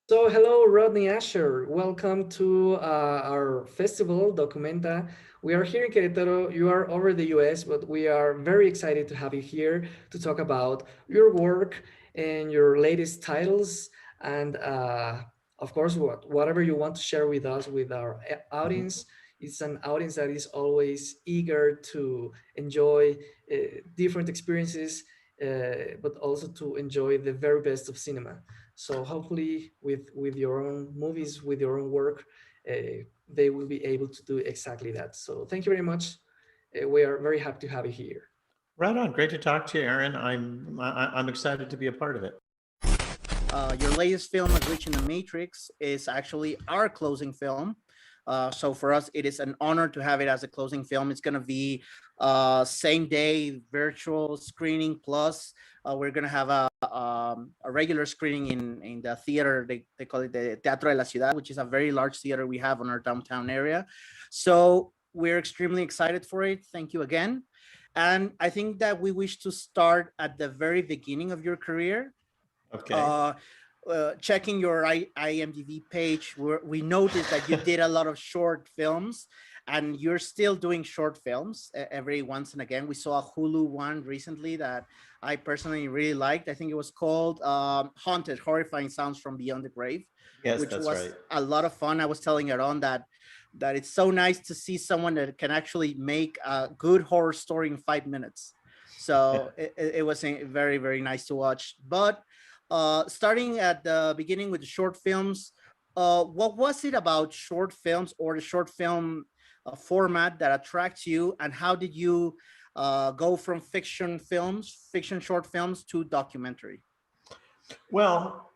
So, hello, Rodney Ascher. Welcome to our festival, Documenta. We are here in Querétaro. You are over the US, but we are very excited to have you here to talk about your work and your latest titles. And of course, whatever you want to share with us, with our Mhm. audience. It's an audience that is always eager to enjoy different experiences, but also to enjoy the very best of cinema. So hopefully, with your own movies, with your own work, they will be able to do exactly that. So thank you very much. We are very happy to have you here. Right on. Great to talk to you, Aaron. I'm excited to be a part of it. Your latest film, A Glitch in the Matrix, is actually our closing film. So for us, it is an honor to have it as a closing film. It's going to be same day virtual screening plus we're going to have a regular screening in the theater. They call it the Teatro de la Ciudad, which is a very large theater we have on our downtown area. So we're extremely excited for it. Thank you again. And I think that we wish to start at the very beginning of your career. Okay. uh, Checking your IMDb page, we noticed that you did a lot of short films, and you're still doing short films every once and again. We saw a Hulu one recently that I personally really liked. I think it was called Haunted, Horrifying Sounds from Beyond the Grave, Yes, which that's right. was a lot of fun. I was telling Aaron that it's so nice to see someone that can actually make a good horror story in 5 minutes. So it was very, very nice to watch. But starting at the beginning with the short films, what was it about short films or the short film format that attracts you, and how did you go from fiction short films to documentary? Well,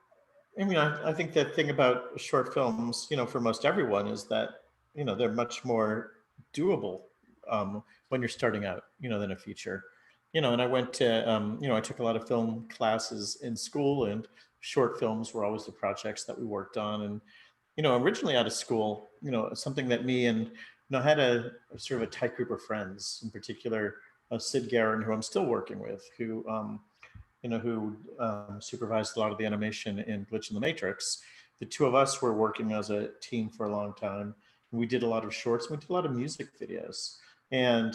I think the thing about short films, for most everyone is that, they're much more doable when you're starting out, than a feature. And I went to, I took a lot of film classes in school, and short films were always the projects that we worked on. And, originally out of school, something that me and, I had a sort of a tight group of friends, in particular, Sid Guerin, who I'm still working with, who supervised a lot of the animation in Glitch in the Matrix. The two of us were working as a team for a long time. And we did a lot of shorts. And we did a lot of music videos. And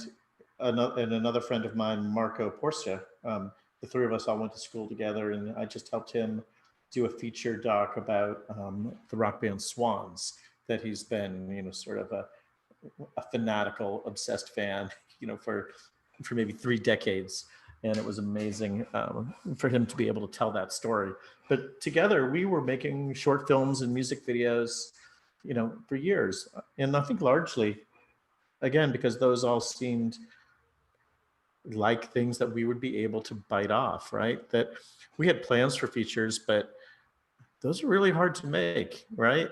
another friend of mine, Marco Porcia, the three of us all went to school together, and I just helped him do a feature doc about the rock band Swans that he's been, sort of a fanatical, obsessed fan, for maybe 3 decades. And it was amazing for him to be able to tell that story. But together, we were making short films and music videos, for years. And I think largely, again, because those all seemed like things that we would be able to bite off, right? That we had plans for features, but those are really hard to make, right?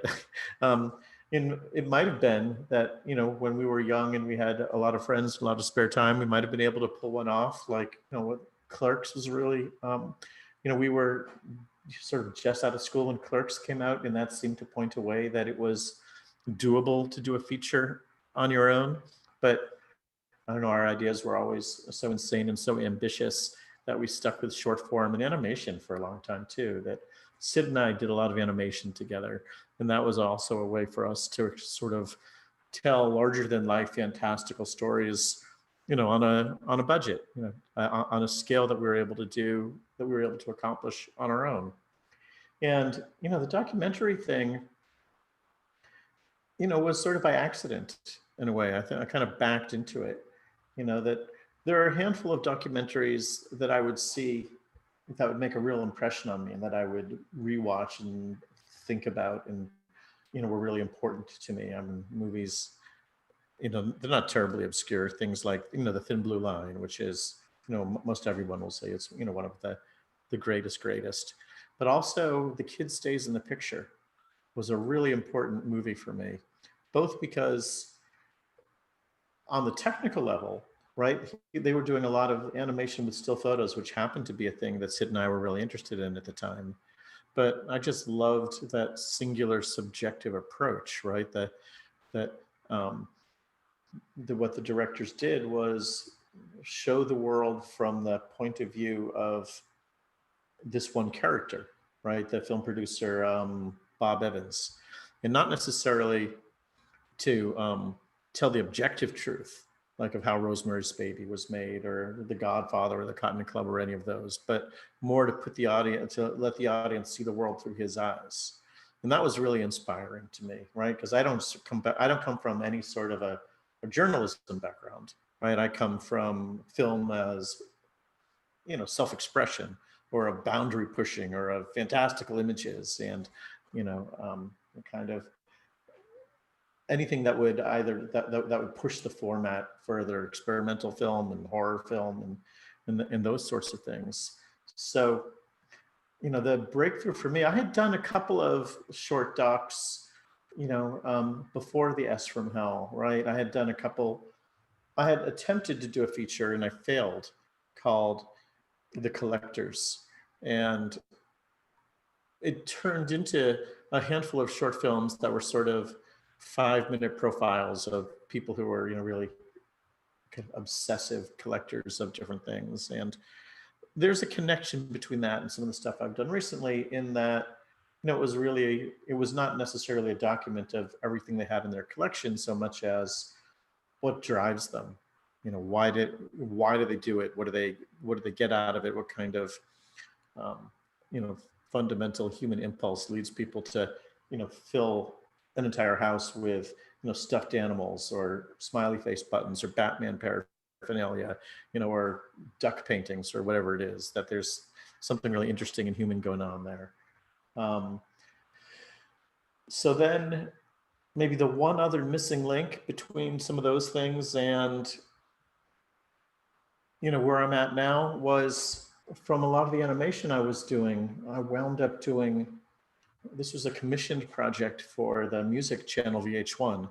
um, and it might have been that, when we were young and we had a lot of friends, a lot of spare time, we might have been able to pull one off. Like, what Clerks was really, we were sort of just out of school when Clerks came out, and that seemed to point a way that it was doable to do a feature on your own. But I don't know, our ideas were always so insane and so ambitious that we stuck with short form and animation for a long time too. That Sid and I did a lot of animation together, and that was also a way for us to sort of tell larger than life fantastical stories, on a budget, on a scale that we were able to do, that we were able to accomplish on our own. And the documentary thing, was sort of by accident in a way. I kind of backed into it, that there are a handful of documentaries that I would see that would make a real impression on me and that I would rewatch and think about, and, were really important to me. I mean, movies, they're not terribly obscure. Things like, The Thin Blue Line, which is, most everyone will say it's, one of the greatest. But also The Kid Stays in the Picture was a really important movie for me, both because on the technical level, right, they were doing a lot of animation with still photos, which happened to be a thing that Sid and I were really interested in at the time. But I just loved that singular subjective approach, right? That um, what the directors did was show the world from the point of view of this one character, right? The film producer, Bob Evans, and not necessarily to tell the objective truth, like of how Rosemary's Baby was made, or The Godfather, or The Cotton Club, or any of those, but more to put the audience, to let the audience see the world through his eyes. And that was really inspiring to me, right? Because I don't come from any sort of a journalism background, right? I come from film as, you know, self-expression, or a boundary pushing, or a fantastical images, and, you know, kind of anything that would either that would push the format further, experimental film and horror film and those sorts of things. So, you know, the breakthrough for me, I had done a couple of short docs, you know, before the S from Hell, right? I had attempted to do a feature and I failed, called The Collectors. And it turned into a handful of short films that were sort of 5-minute profiles of people who were, you know, really kind of obsessive collectors of different things. And there's a connection between that and some of the stuff I've done recently, in that, you know, it was not necessarily a document of everything they had in their collection so much as what drives them. You know, why do they do it? What do they get out of it? What kind of, you know, fundamental human impulse leads people to, you know, fill an entire house with, you know, stuffed animals, or smiley face buttons, or Batman paraphernalia, you know, or duck paintings, or whatever it is, that there's something really interesting and human going on there. So then maybe the one other missing link between some of those things and, you know, where I'm at now was from a lot of the animation I was doing. I wound up doing, this was a commissioned project for the music channel VH1,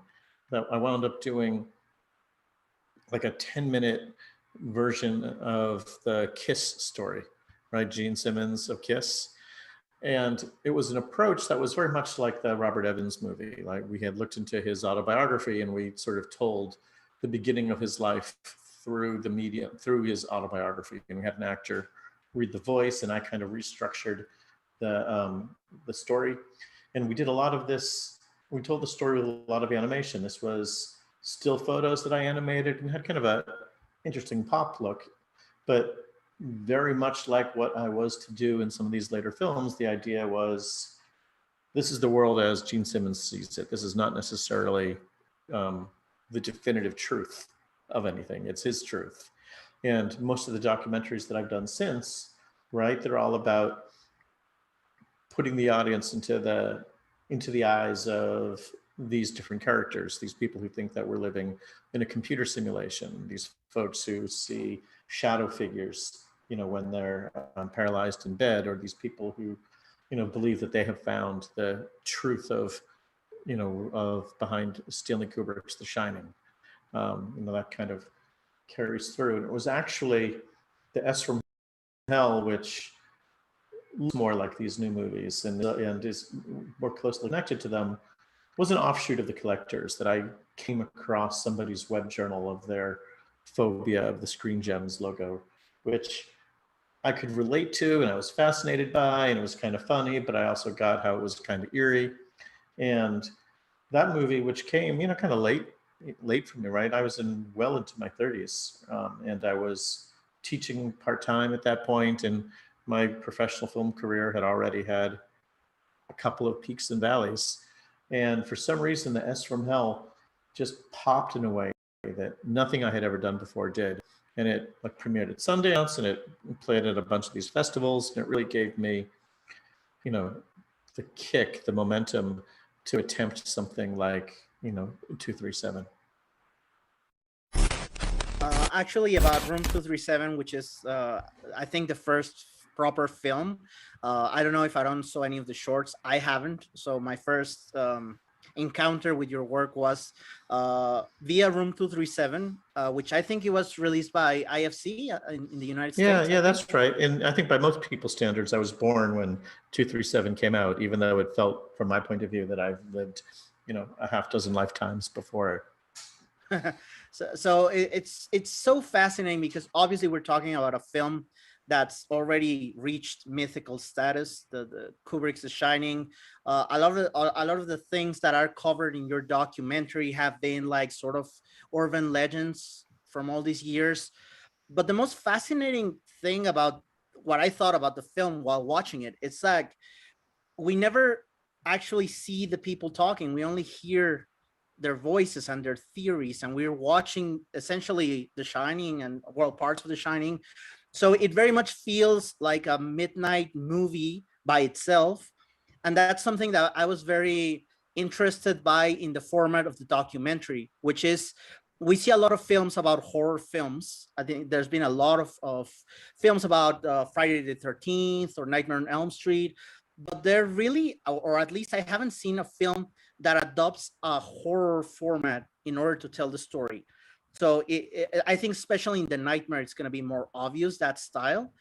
that I wound up doing like a 10-minute version of the Kiss story, right? Gene Simmons of Kiss. And it was an approach that was very much like the Robert Evans movie. Like, we had looked into his autobiography and we sort of told the beginning of his life through the media, through his autobiography. And we had an actor read the voice, and I kind of restructured the story. And we did a lot of this. We told the story with a lot of animation. This was still photos that I animated and had kind of a interesting pop look, but very much like what I was to do in some of these later films. The idea was, this is the world as Gene Simmons sees it. This is not necessarily the definitive truth of anything. It's his truth. And most of the documentaries that I've done since, right, they're all about putting the audience into the eyes of these different characters, these people who think that we're living in a computer simulation, these folks who see shadow figures, you know, when they're paralyzed in bed, or these people who, you know, believe that they have found the truth of, you know, of behind Stanley Kubrick's The Shining. You know, that kind of carries through. And it was actually the S from Hell, which looks more like these new movies and is more closely connected to them, was an offshoot of The Collectors, that I came across somebody's web journal of their phobia of the Screen Gems logo, which I could relate to and I was fascinated by, and it was kind of funny, but I also got how it was kind of eerie. And that movie, which came, you know, kind of late for me, right? I was well into my 30s, and I was teaching part-time at that point, and my professional film career had already had a couple of peaks and valleys. And for some reason, the S from Hell just popped in a way that nothing I had ever done before did. And it like premiered at Sundance, and it played at a bunch of these festivals, and it really gave me, you know, the kick, the momentum to attempt something like, you know, 237. Actually, about Room 237, which is, I think, the first proper film. I don't know if I don't saw any of the shorts. I haven't. So my first encounter with your work was via Room 237, which I think it was released by IFC in the United States. Yeah, that's right. And I think by most people's standards, I was born when 237 came out, even though it felt, from my point of view, that I've lived, you know, a half dozen lifetimes before. So it's so fascinating, because obviously we're talking about a film that's already reached mythical status. The Kubrick's The Shining. A lot of the things that are covered in your documentary have been like sort of urban legends from all these years. But the most fascinating thing about what I thought about the film while watching it, it's like we never actually see the people talking. We only hear their voices and their theories, and we're watching essentially The Shining and well, parts of The Shining. So it very much feels like a midnight movie by itself, and that's something that I was very interested by in the format of the documentary, which is we see a lot of films about horror films. I think there's been a lot of films about Friday the 13th or Nightmare on Elm Street, but they're really, or at least I haven't seen a film that adopts a horror format in order to tell the story. So I think especially in the Nightmare, it's going to be more obvious that style.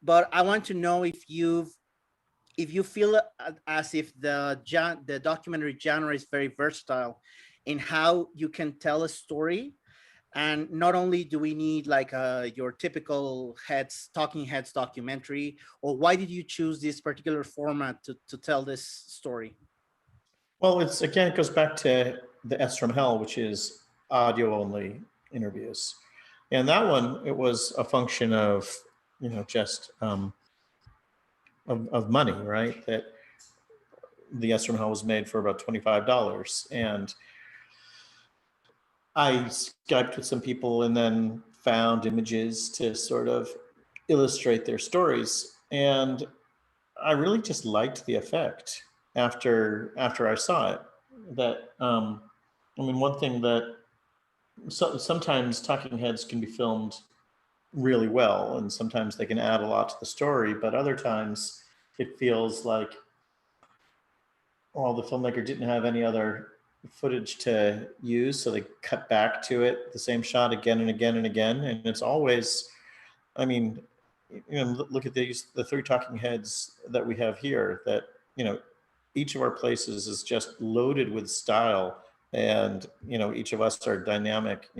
But I want to know if you feel as if the documentary genre is very versatile in how you can tell a story. And not only do we need like your typical talking heads documentary, or why did you choose this particular format to tell this story? Well, it's again, it goes back to the S from Hell, which is audio only interviews. And that one, it was a function of, just of money, right? That the S from Hell was made for about $25. And I Skyped with some people and then found images to sort of illustrate their stories. And I really just liked the effect after I saw it. That one thing that sometimes talking heads can be filmed really well, and sometimes they can add a lot to the story, but other times it feels like, well, the filmmaker didn't have any other footage to use, so they cut back to it, the same shot again and again and again. And it's always, look at the three talking heads that we have here, that, each of our places is just loaded with style. And, each of us are dynamic,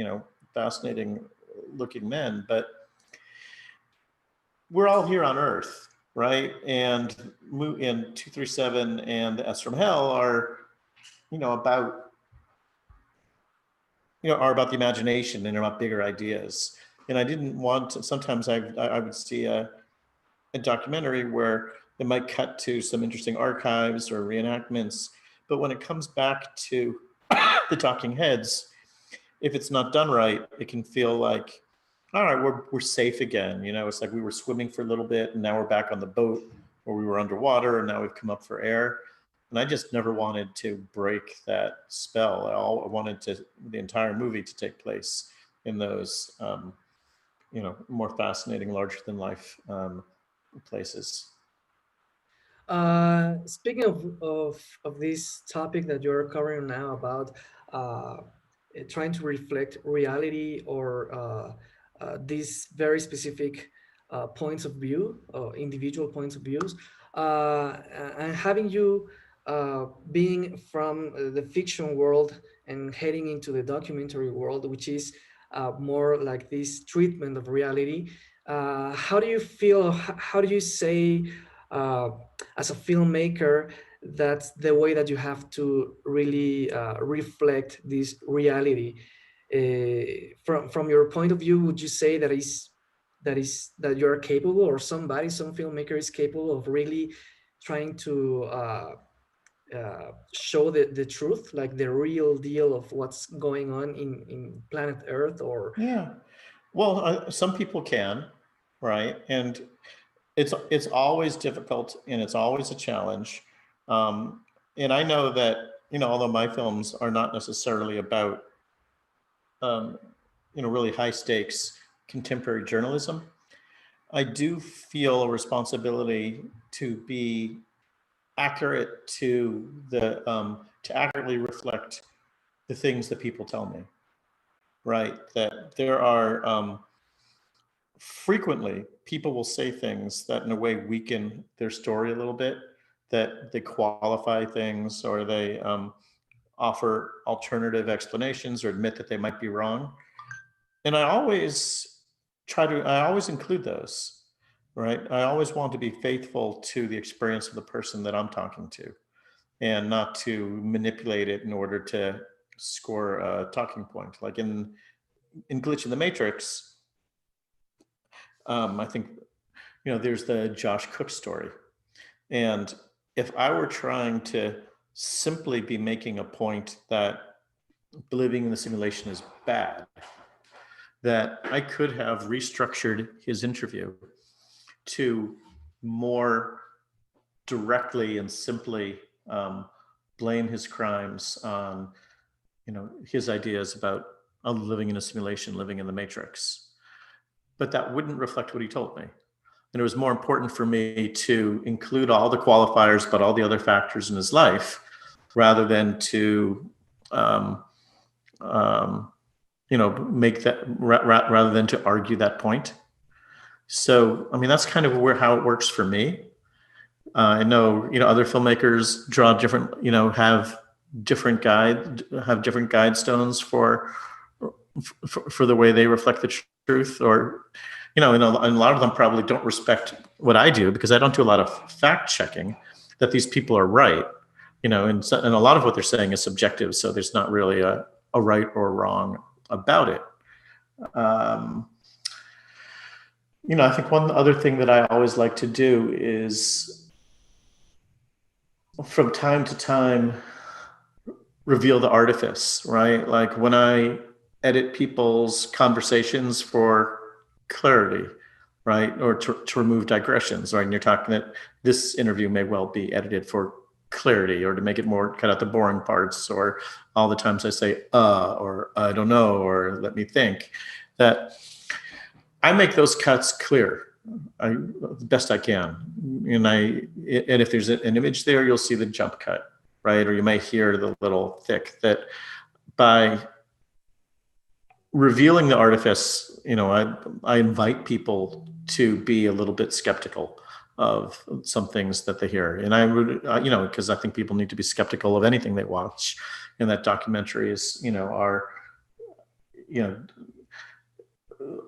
fascinating looking men, but we're all here on Earth, right? And in 237 and the S from Hell are, about, are about the imagination and about bigger ideas. And I didn't want to, sometimes I would see a documentary where it might cut to some interesting archives or reenactments, but when it comes back to the talking heads, if it's not done right, it can feel like, all right, we're safe again. It's like we were swimming for a little bit and now we're back on the boat, or we were underwater and now we've come up for air. And I just never wanted to break that spell. I wanted the entire movie to take place in those, more fascinating, larger than life places. Speaking of this topic that you're covering now about trying to reflect reality, or these very specific points of view, individual points of views, and having you being from the fiction world and heading into the documentary world, which is more like this treatment of reality. How do you feel? How do you say, as a filmmaker, that's the way that you have to really reflect this reality? From your point of view, would you say that you're capable, or some filmmaker is capable of really trying to show the truth, like the real deal of what's going on in planet Earth? Or Yeah, well, some people can, right? And it's always difficult and it's always a challenge. And I know that, although my films are not necessarily about, really high stakes contemporary journalism, I do feel a responsibility to be accurate to accurately reflect the things that people tell me, right? That there are, frequently people will say things that in a way weaken their story a little bit, that they qualify things, or they offer alternative explanations, or admit that they might be wrong. And I always include those, right? I always want to be faithful to the experience of the person that I'm talking to, and not to manipulate it in order to score a talking point. Like in Glitch in the Matrix, I think, there's the Josh Cook story. And if I were trying to simply be making a point that living in the simulation is bad, that I could have restructured his interview to more directly and simply blame his crimes on, his ideas about living in a simulation, living in the matrix. But that wouldn't reflect what he told me. And it was more important for me to include all the qualifiers, but all the other factors in his life, rather than to, make that, rather than to argue that point. So, I mean, that's kind of how it works for me. I know, other filmmakers draw different, have different guidestones for the way they reflect the truth, or, and a lot of them probably don't respect what I do, because I don't do a lot of fact checking that these people are right, and a lot of what they're saying is subjective. So there's not really a right or wrong about it. I think one other thing that I always like to do is, from time to time, reveal the artifice, right? Like when I edit people's conversations for clarity, right? Or to remove digressions, right? And you're talking that this interview may well be edited for clarity, or to make it more, cut out the boring parts, or all the times I say, or I don't know, or let me think, that I make those cuts clear, the best I can. And if there's an image there, you'll see the jump cut, right? Or you may hear the little thick. That by revealing the artifice, I invite people to be a little bit skeptical of some things that they hear. And I would, because I think people need to be skeptical of anything they watch, and that documentaries, are,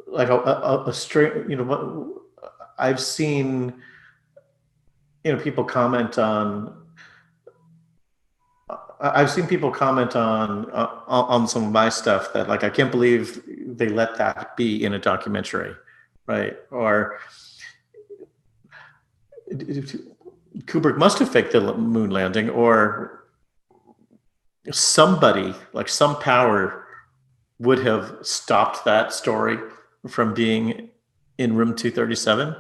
like a straight, what I've seen, people comment on. I've seen people comment on some of my stuff that, like, I can't believe they let that be in a documentary, right? Or Kubrick must have faked the moon landing, or somebody, like some power, would have stopped that story from being in room 237.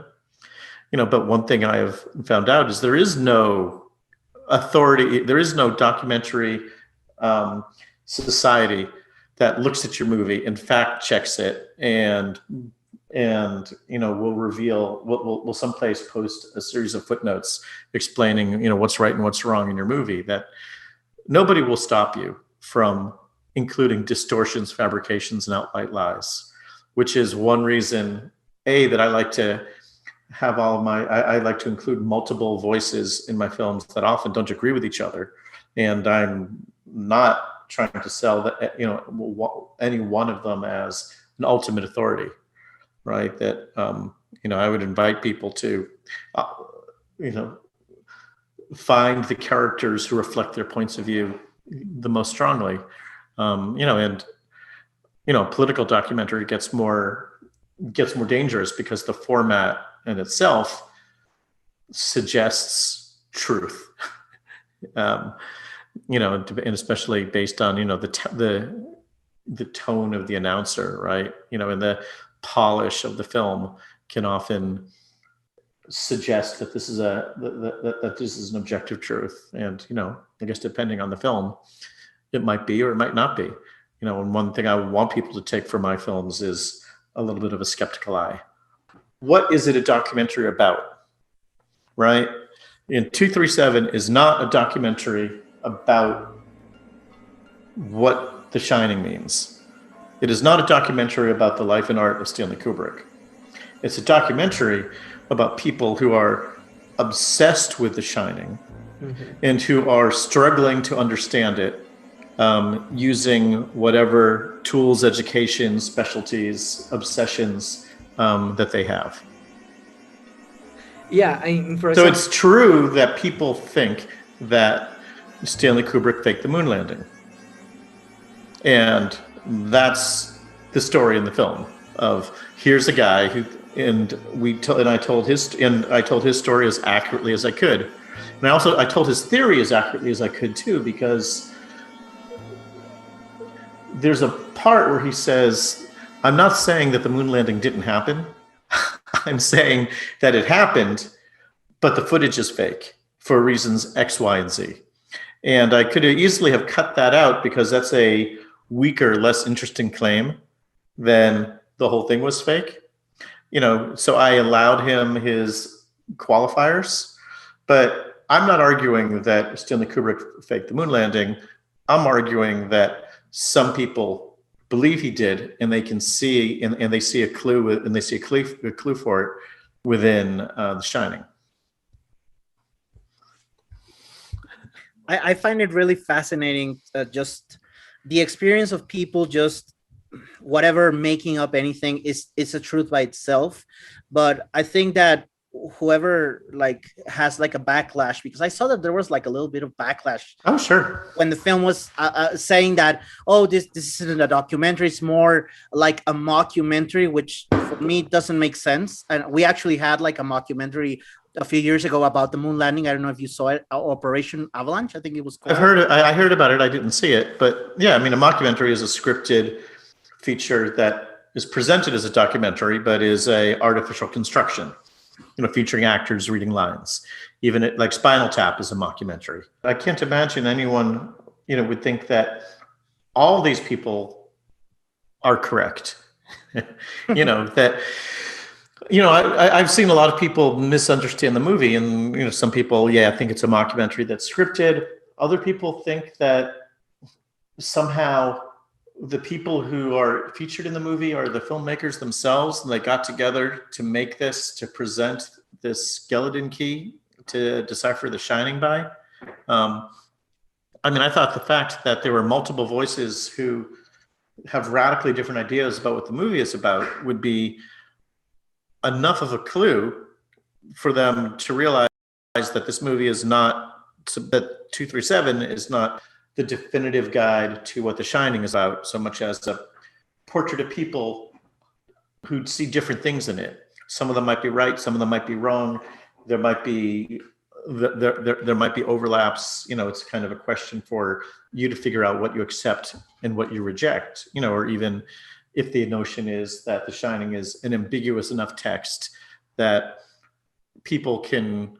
But one thing I have found out is there is no authority, there is no documentary society that looks at your movie and fact checks it, and will reveal, will someplace post a series of footnotes explaining what's right and what's wrong in your movie. That nobody will stop you from including distortions, fabrications, and outright lies, which is one reason, that I like to have I like to include multiple voices in my films that often don't agree with each other. And I'm not trying to sell that, any one of them as an ultimate authority, right? That, I would invite people to, find the characters who reflect their points of view the most strongly. Political documentary gets more dangerous, because the format in itself suggests truth, and especially based on the tone of the announcer, right? And the polish of the film can often suggest that this is that this is an objective truth. And I guess depending on the film, it might be or it might not be. And one thing I want people to take from my films is a little bit of a skeptical eye. What is it a documentary about, right? And 237 is not a documentary about what The Shining means. It is not a documentary about the life and art of Stanley Kubrick. It's a documentary about people who are obsessed with The Shining, and who are struggling to understand it, using whatever tools, education, specialties, obsessions that they have. Yeah, I, for So example, it's true that people think that Stanley Kubrick faked the moon landing. And that's the story in the film of here's a guy who, and I told his story as accurately as I could. And I told his theory as accurately as I could too, because there's a part where he says, I'm not saying that the moon landing didn't happen. I'm saying that it happened, but the footage is fake for reasons X, Y, and Z. And I could easily have cut that out because that's a weaker, less interesting claim than the whole thing was fake. So I allowed him his qualifiers, but I'm not arguing that Stanley Kubrick faked the moon landing. I'm arguing that some people believe he did, and they can see, and they see a clue, and they see a clue for it within The Shining. I find it really fascinating, just the experience of people just whatever making up anything is a truth by itself. But I think that whoever like has like a backlash, because I saw that there was like a little bit of backlash. Oh, sure. When the film was saying that, oh, this isn't a documentary, it's more like a mockumentary, which for me doesn't make sense. And we actually had like a mockumentary a few years ago about the moon landing. I don't know if you saw it, Operation Avalanche, I think it was called. I heard about it. I didn't see it, but yeah, I mean, a mockumentary is a scripted feature that is presented as a documentary, but is a artificial construction, featuring actors reading lines. Even like Spinal Tap is a mockumentary. I can't imagine anyone, would think that all these people are correct. I've seen a lot of people misunderstand the movie, and some people, think it's a mockumentary that's scripted. Other people think that somehow the people who are featured in the movie are the filmmakers themselves, and they got together to make this, to present this skeleton key to decipher The Shining by. I thought the fact that there were multiple voices who have radically different ideas about what the movie is about would be enough of a clue for them to realize that this movie is not, that 237 is not the definitive guide to what The Shining is about, so much as a portrait of people who see different things in it. Some of them might be right, some of them might be wrong. There might be overlaps. It's kind of a question for you to figure out what you accept and what you reject. Or even if the notion is that The Shining is an ambiguous enough text that people can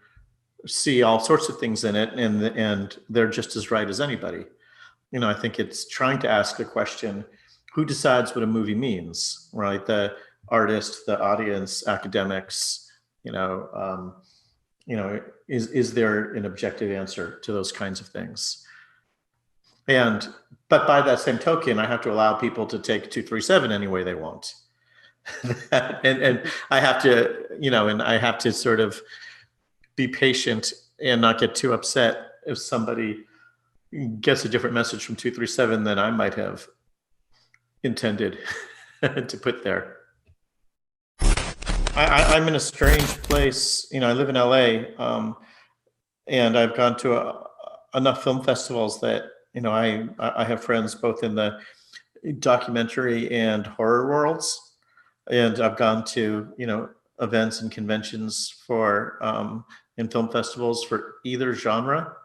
see all sorts of things in it, and they're just as right as anybody. I think it's trying to ask the question, who decides what a movie means, right? The artist, the audience, academics, is there an objective answer to those kinds of things? But by that same token, I have to allow people to take 237 any way they want. and I have to, and I have to sort of be patient and not get too upset if somebody gets a different message from 237 than I might have intended to put there. I'm in a strange place. I live in LA, and I've gone to enough film festivals that, I have friends both in the documentary and horror worlds. And I've gone to, events and conventions for, in film festivals for either genre.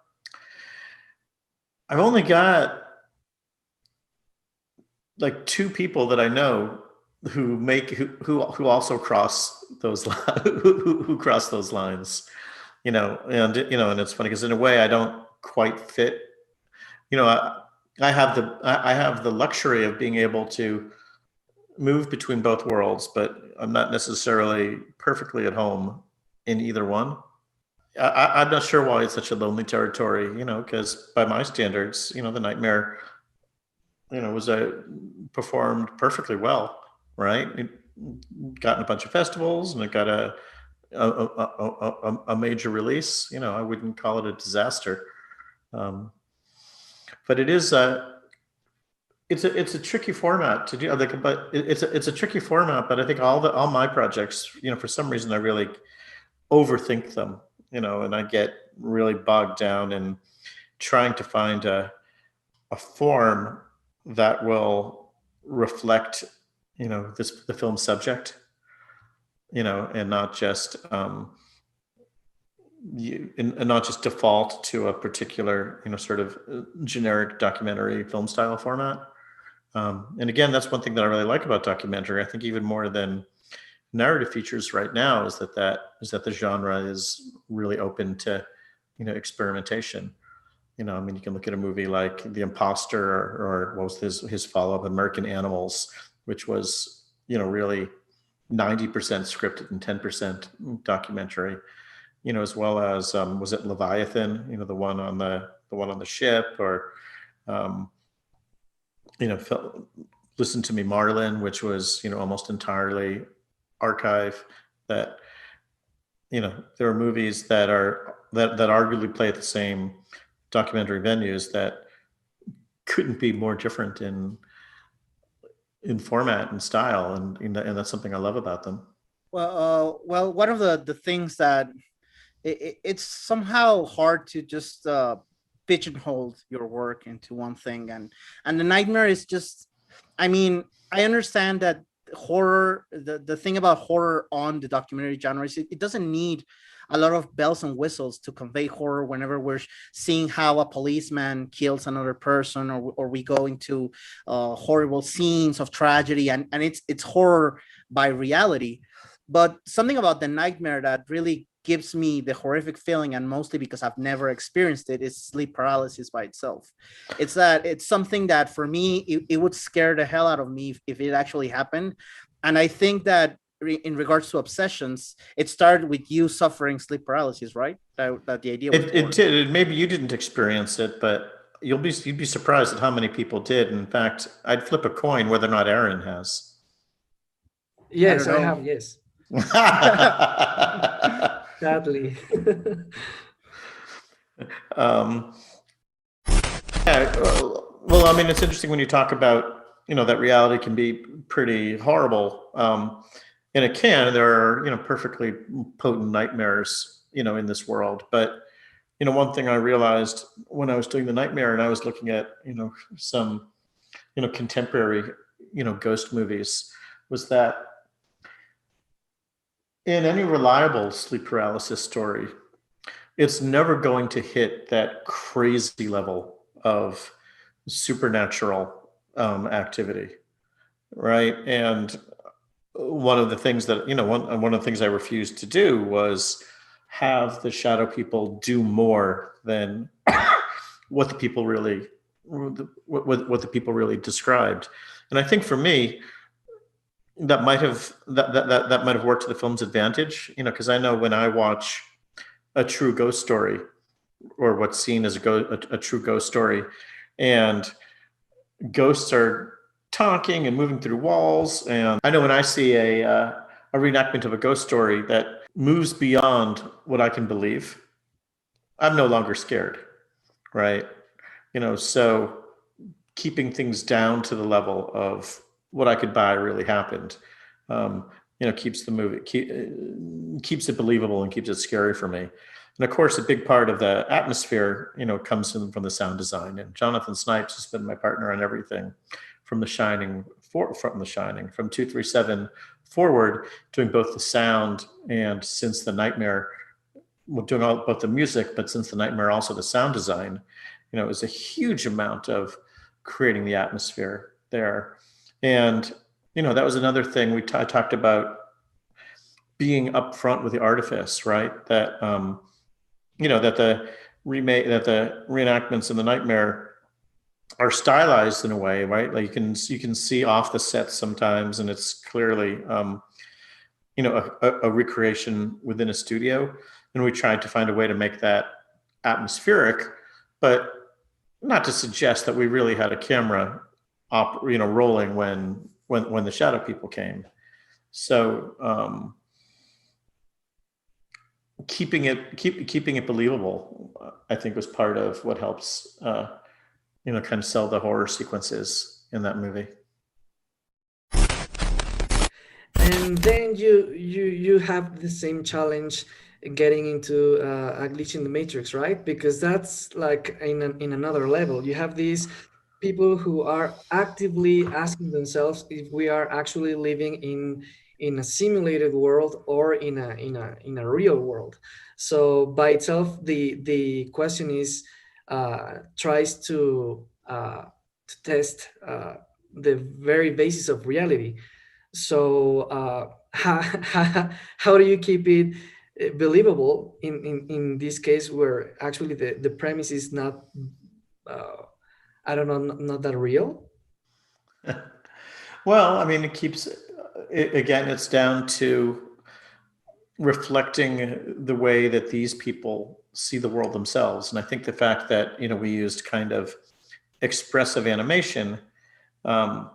I've only got like two people that I know who also cross those who cross those lines, and it's funny because in a way I don't quite fit. I have the luxury of being able to move between both worlds, but I'm not necessarily perfectly at home in either one. I'm not sure why it's such a lonely territory, because by my standards, The Nightmare, was performed perfectly well, right? It got in a bunch of festivals and it got a major release. I wouldn't call it a disaster, but it is it's a tricky format to do. But it's a tricky format. But I think all my projects, for some reason, I really overthink them, and I get really bogged down in trying to find a form that will reflect, the film subject, and not just and not just default to a particular, sort of generic documentary film style format. And again, that's one thing that I really like about documentary. I think even more than narrative features right now is that the genre is really open to, experimentation. I mean, you can look at a movie like The Imposter, or what was his follow-up, American Animals, which was, really 90% scripted and 10% documentary. As well as was it Leviathan? The one on the ship, or Listen to Me, Marlin, which was almost entirely archive. That there are movies that arguably play at the same documentary venues that couldn't be more different in format and style, and that's something I love about them. Well, one of the things that it's somehow hard to just pigeonhole your work into one thing, and The Nightmare is just, I mean, I understand that horror, the thing about horror on the documentary genre is it doesn't need a lot of bells and whistles to convey horror. Whenever we're seeing how a policeman kills another person, or we go into horrible scenes of tragedy, and it's horror by reality. But something about The Nightmare that really gives me the horrific feeling, and mostly because I've never experienced it, is sleep paralysis by itself. It's something that for me, it would scare the hell out of me if it actually happened. And I think that in regards to obsessions, it started with you suffering sleep paralysis, right? That the idea was it did. Maybe you didn't experience it, but you'd be surprised at how many people did. In fact, I'd flip a coin whether or not Aaron has. Yes, I have. Yes. Sadly. Yeah, well, I mean, it's interesting when you talk about, that reality can be pretty horrible. And it can. There are, perfectly potent nightmares, in this world. But, one thing I realized when I was doing The Nightmare, and I was looking at, some, contemporary, ghost movies, was that in any reliable sleep paralysis story, it's never going to hit that crazy level of supernatural activity, right? And one of the things that, one of the things I refused to do was have the shadow people do more than what the people really described. And I think for me, that might have worked to the film's advantage, because I know when I watch a true ghost story, or what's seen as a true ghost story, and ghosts are talking and moving through walls, and I know when I see a reenactment of a ghost story that moves beyond what I can believe, I'm no longer scared, right? So keeping things down to the level of what I could buy really happened, keeps the movie, keeps it believable and keeps it scary for me. And of course, a big part of the atmosphere, comes from the sound design. And Jonathan Snipes has been my partner on everything from from 237 forward, doing both the sound, and since The Nightmare, doing both the music, but since The Nightmare, also the sound design. It was a huge amount of creating the atmosphere there. And, that was another thing I talked about, being upfront with the artifice, right? That, that the reenactments in The Nightmare are stylized in a way, right? Like you can see off the set sometimes, and it's clearly, a recreation within a studio. And we tried to find a way to make that atmospheric, but not to suggest that we really had a camera rolling when the shadow people came. So keeping it believable, I think, was part of what helps kind of sell the horror sequences in that movie. And then you have the same challenge getting into a glitch in the matrix, right? Because that's like in another level. You have these people who are actively asking themselves if we are actually living in a simulated world or in a real world. So by itself, the question is tries to test the very basis of reality. So how do you keep it believable in this case where actually the premise is not uh, I don't know, not that real? Well, I mean, it keeps, again, it's down to reflecting the way that these people see the world themselves. And I think the fact that, we used kind of expressive animation um,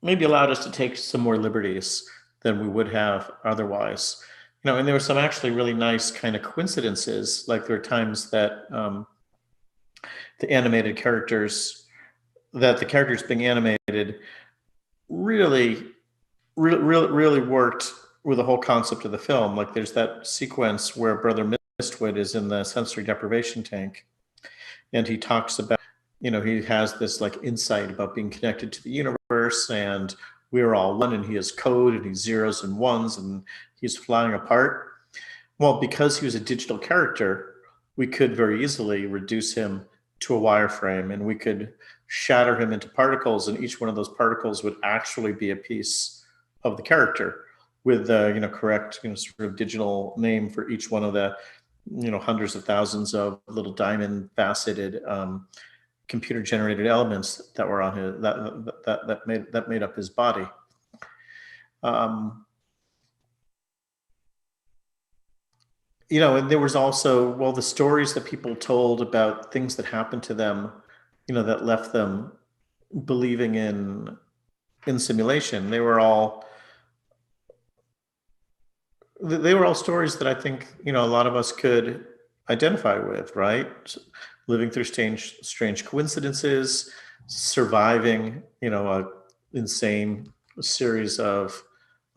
maybe allowed us to take some more liberties than we would have otherwise. And there were some actually really nice kind of coincidences. Like there are times that the animated characters, that the characters being animated really, really worked with the whole concept of the film. Like there's that sequence where Brother Mistwood is in the sensory deprivation tank, and he talks about, he has this like insight about being connected to the universe, and we're all one, and he has code, and he's zeros and ones, and he's flying apart. Well, because he was a digital character, we could very easily reduce him to a wireframe, and we could shatter him into particles, and each one of those particles would actually be a piece of the character with the correct sort of digital name for each one of the hundreds of thousands of little diamond faceted computer generated elements that were on his that made up his body. And there was also, well, the stories that people told about things that happened to them, that left them believing in simulation. They were all stories that I think a lot of us could identify with, right? Living through strange coincidences, surviving a insane series of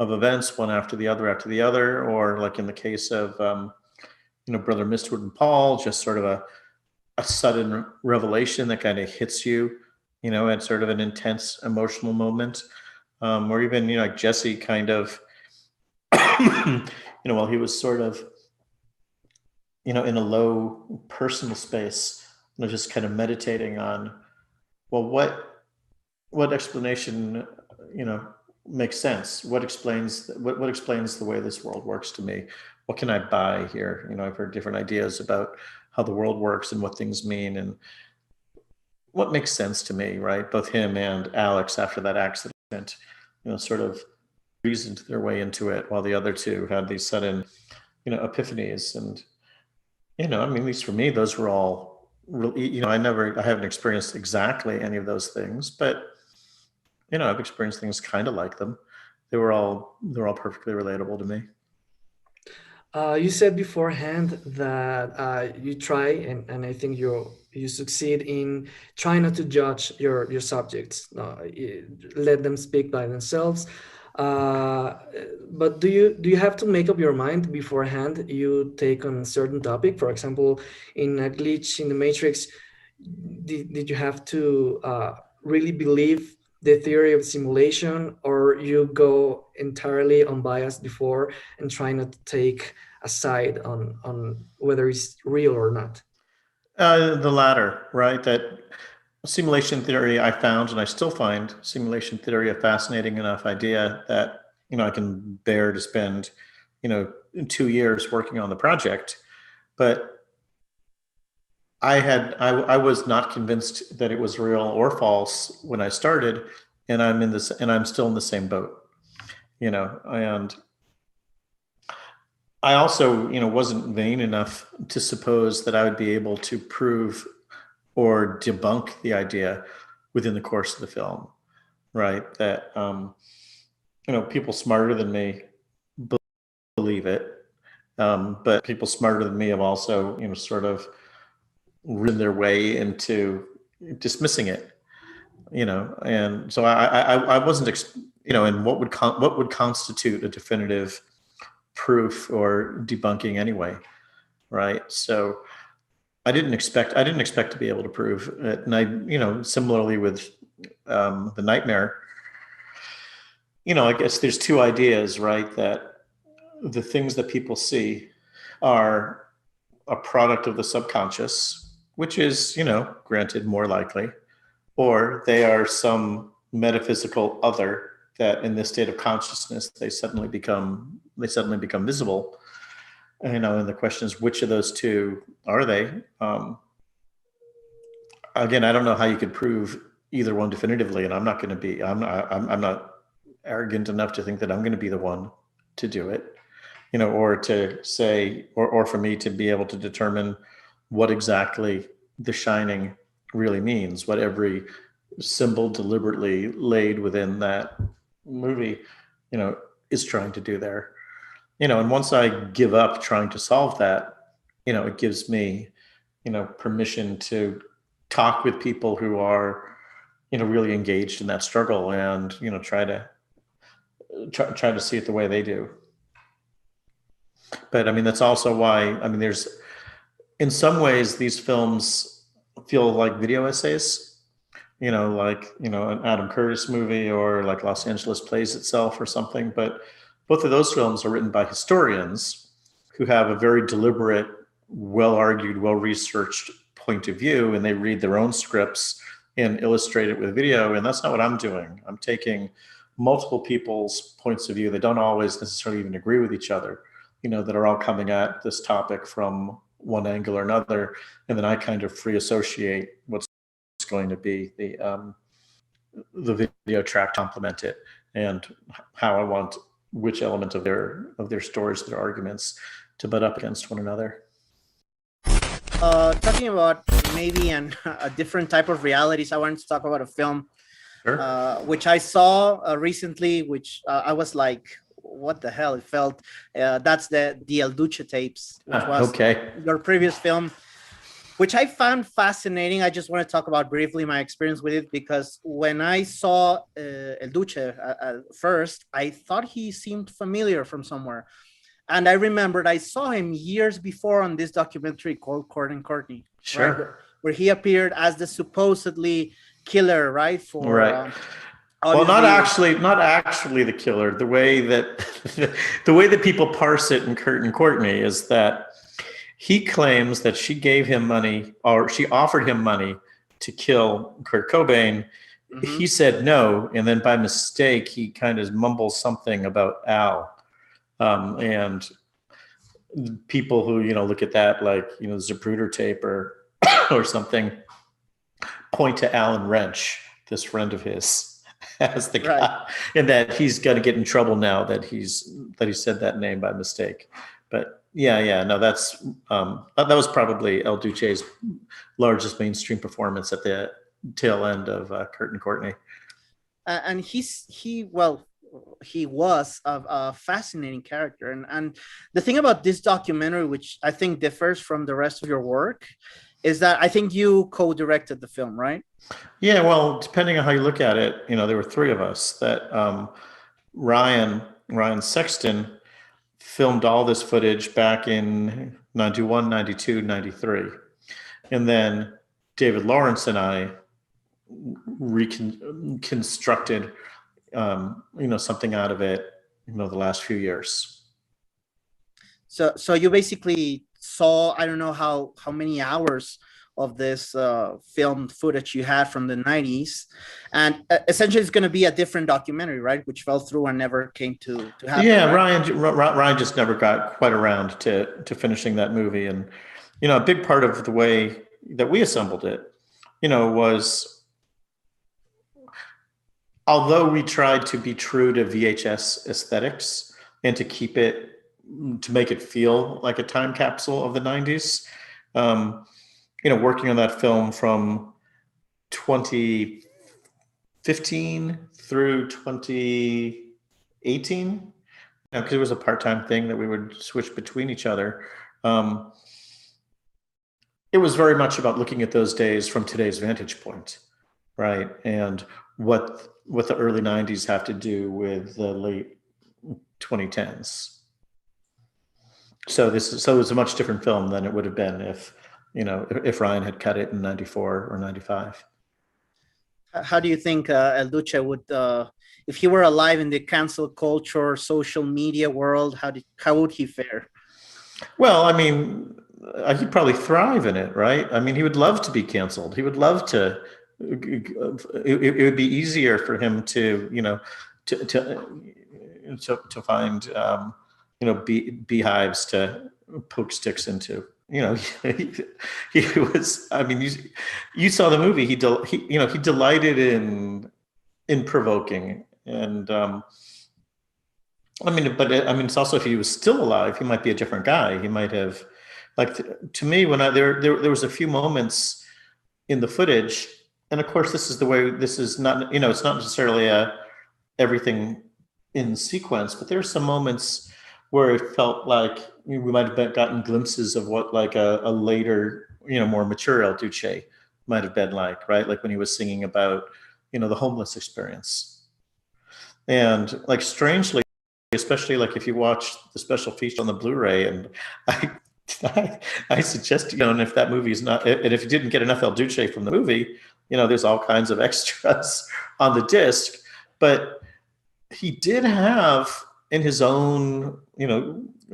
events, one after the other, or like in the case of Brother Mistwood and Paul, just sort of a sudden revelation that kind of hits you, at sort of an intense emotional moment, or even like Jesse kind of while he was sort of in a low personal space, just kind of meditating on, well, what explanation makes sense, what explains the way this world works to me, what can I buy here? I've heard different ideas about how the world works and what things mean, and what makes sense to me, right? Both him and Alex, after that accident, sort of reasoned their way into it, while the other two had these sudden epiphanies. And I mean, at least for me, those were all really, I haven't experienced exactly any of those things, but I've experienced things kind of like them. They're all perfectly relatable to me. You said beforehand that you try, and I think you succeed in trying not to judge your subjects. Let them speak by themselves. But do you have to make up your mind beforehand? You take on a certain topic, for example, in a glitch in the matrix. Did you have to really believe the theory of simulation, or you go entirely unbiased before and try not to take a side on whether it's real or not? The latter, right? That simulation theory, I found, and I still find simulation theory a fascinating enough idea that I can bear to spend 2 years working on the project. But I was not convinced that it was real or false when I started, and I'm still in the same boat, and I also, wasn't vain enough to suppose that I would be able to prove or debunk the idea within the course of the film, right? That, people smarter than me believe it, but people smarter than me have also, sort of ridden their way into dismissing it, and so I wasn't, and what would constitute a definitive proof or debunking anyway, right? So I didn't expect to be able to prove it. And I, similarly with the nightmare, I guess there's two ideas, right? That the things that people see are a product of the subconscious, which is, granted more likely, or they are some metaphysical other that in this state of consciousness, they suddenly become visible. And the question is, which of those two are they? Again, I don't know how you could prove either one definitively, and I'm not arrogant enough to think that I'm going to be the one to do it, or to say, or for me to be able to determine what exactly the shining really means, what every symbol deliberately laid within that movie, is trying to do there. And once I give up trying to solve that, it gives me, permission to talk with people who are, really engaged in that struggle and, try to see it the way they do. But I mean, that's also why, there's, in some ways, these films feel like video essays, like, an Adam Curtis movie or like Los Angeles Plays Itself or something. But both of those films are written by historians who have a very deliberate, well-argued, well-researched point of view, and they read their own scripts and illustrate it with video. And that's not what I'm doing. I'm taking multiple people's points of view that don't always necessarily even agree with each other, that are all coming at this topic from one angle or another. And then I kind of free associate what's going to be the video track, complement it, and how I want which element of their stories, their arguments, to butt up against one another. Talking about maybe a different type of realities, I wanted to talk about a film, Sure. Which I saw recently, which I was like, what the hell? It felt, that's the El Duce tapes, which was Okay. your previous film, which I found fascinating. I just want to talk about briefly my experience with it, because when I saw El Duce first, I thought he seemed familiar from somewhere. And I remembered I saw him years before on this documentary called Court and Courtney, Sure. right? Where he appeared as the supposedly killer, right? Right. Well, not actually the killer. The way that people parse it in Kurt and Courtney is that he claims that she gave him money, or she offered him money to kill Kurt Cobain. Mm-hmm. He said no, and then by mistake he kind of mumbles something about Al. And people who, look at that like, Zapruder tape or or something, point to Alan Wrench, this friend of his, as the guy, right, and that he's going to get in trouble now that he said that name by mistake. But no, that's that was probably El Duce's largest mainstream performance at the tail end of Kurt and Courtney. And he was a fascinating character. And the thing about this documentary, which I think differs from the rest of your work, is that I think you co-directed the film, right? Yeah, well, depending on how you look at it, there were three of us. That Ryan Sexton filmed all this footage back in 91, 92, 93. And then David Lawrence and I reconstructed something out of it, the last few years. So you basically saw, I don't know how many hours of this film footage you had from the 90s, and essentially it's going to be a different documentary, right? Which fell through and never came to happen. Yeah, right? Ryan just never got quite around to finishing that movie. And, a big part of the way that we assembled it, was, although we tried to be true to VHS aesthetics and to keep it, to make it feel like a time capsule of the 90s, working on that film from 2015 through 2018, because it was a part-time thing that we would switch between each other. It was very much about looking at those days from today's vantage point, right? And what the early 90s have to do with the late 2010s. So it was a much different film than it would have been if, if Ryan had cut it in 94 or 95. How do you think El Duce would, if he were alive in the cancel culture, social media world, how would he fare? Well, I mean, he'd probably thrive in it, right? I mean, he would love to be canceled. He would love to. It would be easier for him to, to find, beehives to poke sticks into. He was. I mean, you saw the movie. He delighted in provoking, and I mean, but I mean, it's also if he was still alive, he might be a different guy. He might have, like, to me, when there was a few moments in the footage, and of course, this is the way. This is not, it's not necessarily everything in sequence, but there's some moments where it felt like we might have gotten glimpses of what like a later, more mature El Duce might have been like, right? Like when he was singing about, the homeless experience. And like strangely, especially like if you watch the special feature on the Blu-ray, and I suggest, and if that movie is not, and if you didn't get enough El Duce from the movie, there's all kinds of extras on the disc, but he did have in his own,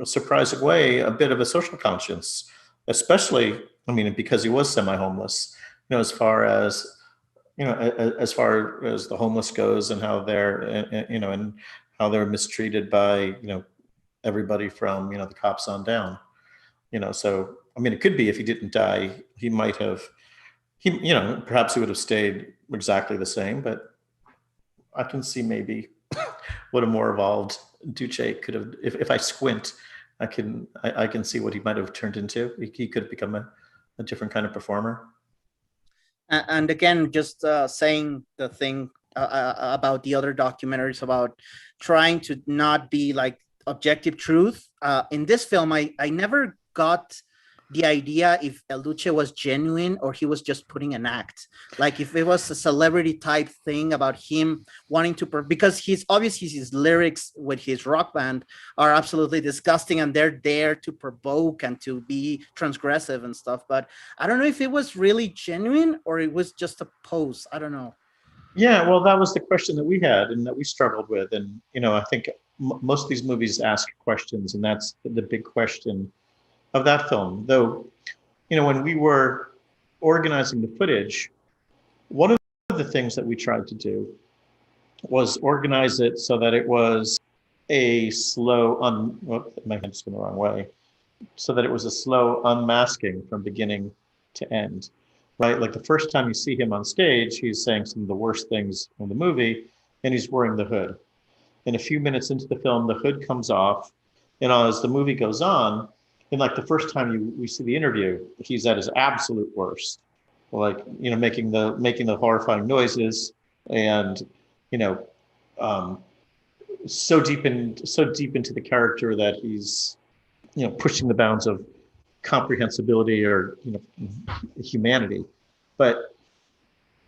surprising way, a bit of a social conscience, especially, I mean, because he was semi-homeless, as far as, as far as the homeless goes, and how they're, and how they're mistreated by, everybody from, the cops on down, so, I mean, it could be if he didn't die, he might have, perhaps he would have stayed exactly the same, but I can see maybe what a more evolved Duce could have, if I squint, I can see what he might have turned into. He could have become a different kind of performer. And again, just saying the thing about the other documentaries about trying to not be like objective truth. In this film, I never got the idea if El Duce was genuine or he was just putting an act. Like if it was a celebrity type thing about him wanting to, because he's obviously his lyrics with his rock band are absolutely disgusting and they're there to provoke and to be transgressive and stuff. But I don't know if it was really genuine or it was just a pose. I don't know. Yeah, well, that was the question that we had and that we struggled with. And, I think most of these movies ask questions, and that's the big question of that film. Though, when we were organizing the footage, one of the things that we tried to do was organize it so that it was a slow, my hand's going the wrong way, so that it was a slow unmasking from beginning to end, right? Like the first time you see him on stage, he's saying some of the worst things in the movie, and he's wearing the hood. And a few minutes into the film, the hood comes off, and as the movie goes on, and like the first time we see the interview, he's at his absolute worst, like, making the horrifying noises, and, so deep into the character that he's, pushing the bounds of comprehensibility or, humanity. But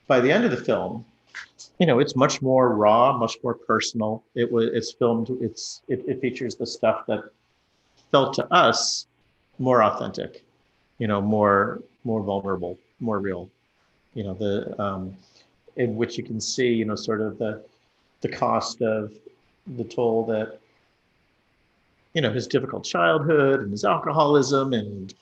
by the end of the film, it's much more raw, much more personal. It's filmed. It features the stuff that felt to us more authentic, more vulnerable, more real. In which you can see, sort of the cost of the toll that, his difficult childhood and his alcoholism, and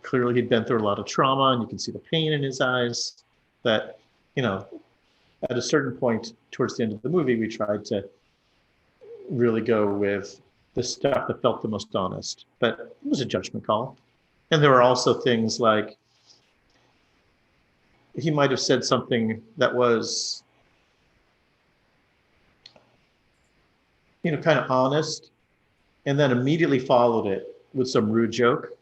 clearly he'd been through a lot of trauma, and you can see the pain in his eyes. That, at a certain point towards the end of the movie, we tried to really go with the stuff that felt the most honest, but it was a judgment call. And there were also things like he might have said something that was, kind of honest, and then immediately followed it with some rude joke.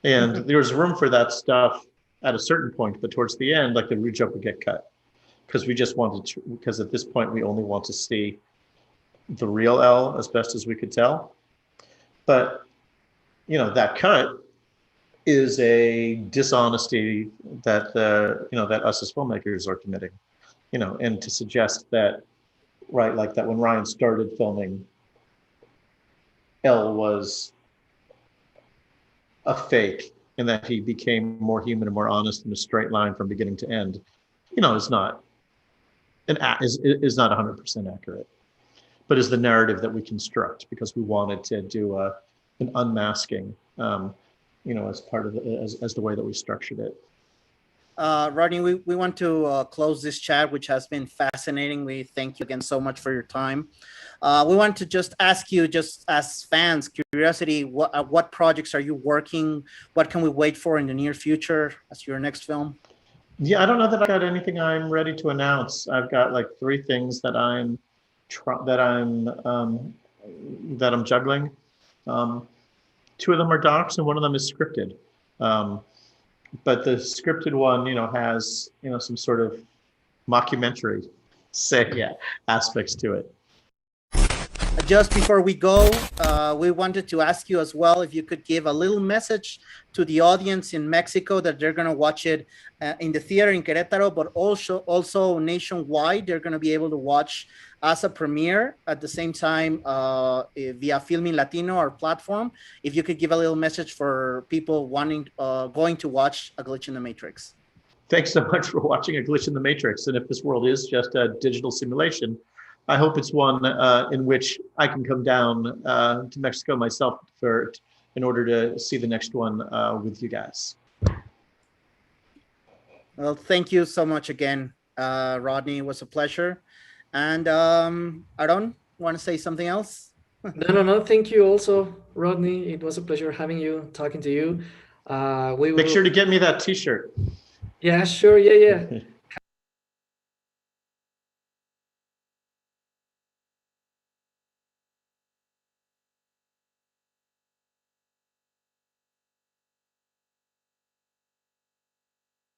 And there was room for that stuff at a certain point, but towards the end, like the rude joke would get cut, because we just wanted to, because at this point we only want to see the real El as best as we could tell. But, that cut is a dishonesty that that us as filmmakers are committing, and to suggest that, right, like that when Ryan started filming, El was a fake, and that he became more human and more honest in a straight line from beginning to end, is not is not 100% accurate, but is the narrative that we construct because we wanted to do an unmasking, as part of as the way that we structured it. Rodney, we want to close this chat, which has been fascinating. We thank you again so much for your time. We want to just ask you, just as fans, curiosity, what projects are you working? What can we wait for in the near future as your next film? Yeah, I don't know that I got anything I'm ready to announce. I've got like 3 things that I'm juggling. 2 of them are docs, and 1 of them is scripted. But the scripted one, has some sort of mockumentary, aspects to it. Just before we go, we wanted to ask you as well if you could give a little message to the audience in Mexico that they're going to watch it in the theater in Querétaro, but also nationwide. They're going to be able to watch as a premiere at the same time via Filming Latino, our platform. If you could give a little message for people going to watch A Glitch in the Matrix. Thanks so much for watching A Glitch in the Matrix. And if this world is just a digital simulation, I hope it's one in which I can come down to Mexico myself in order to see the next one with you guys. Well, thank you so much again, Rodney. It was a pleasure. And Aaron, want to say something else? No. Thank you also, Rodney. It was a pleasure having you, talking to you. Make sure to get me that T-shirt. Yeah, sure. Yeah.